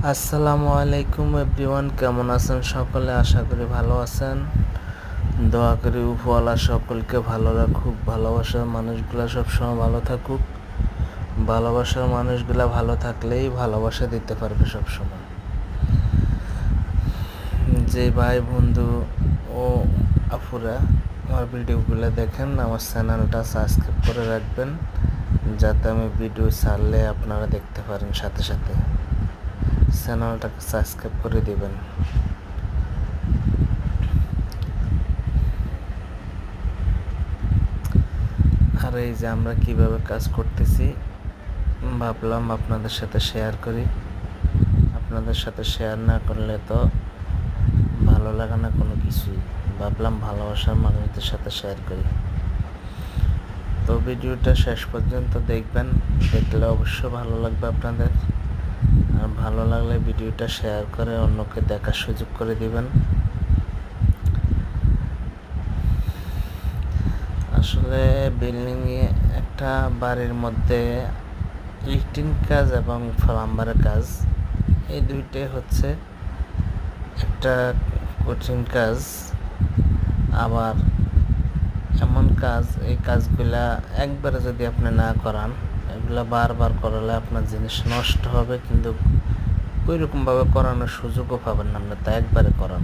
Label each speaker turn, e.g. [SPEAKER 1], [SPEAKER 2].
[SPEAKER 1] আসসালামু আলাইকুম এভরিওয়ান, কেমন আছেন সকলে? আশা করি ভালো আছেন। দোয়া করি উপরওয়ালা সকলকে ভালো রাখুক, ভালোবাসার মানুষগুলা সবসময় ভালো থাকুক। ভালোবাসার মানুষগুলা ভালো থাকলেই ভালোবাসা দিতে পারবে সবসময়। যে ভাই বন্ধু ও আপুরা আমার ভিডিওগুলো দেখেন, আমার চ্যানেলটা সাবস্ক্রাইব করে রাখবেন, যাতে আমি ভিডিও ছাড়লে আপনারা দেখতে পারেন সাথে সাথে। চ্যানেলটাকে সাবস্ক্রাইব করে দিবেন। আর এই যে আমরা কিভাবে কাজ করতেছি ভাবলাম আপনাদের সাথে শেয়ার করি। আপনাদের সাথে শেয়ার না করলে তো ভালো লাগে না কোনো কিছুই। ভাবলাম ভালোবাসার মানুষদের সাথে শেয়ার করি। তো ভিডিওটা শেষ পর্যন্ত দেখবেন, দেখলে অবশ্য ভালো লাগবে আপনাদের। আর ভালো লাগলে ভিডিওটা শেয়ার করে অন্যকে দেখার সুযোগ করে দিবেন। আসলে বিল্ডিংয়ে একটা বাড়ির মধ্যে ইলেকট্রিক কাজ এবং প্লাম্বারের কাজ, এই দুইটাই হচ্ছে একটা কঠিন কাজ। আবার এমন কাজ, এই কাজগুলা একবারে যদি আপনি না করান, এগুলা বারবার করালে আপনার জিনিস নষ্ট হবে, কিন্তু ওইরকমভাবে করানোর সুযোগও পাবেন না আপনি, তা একবারে করান।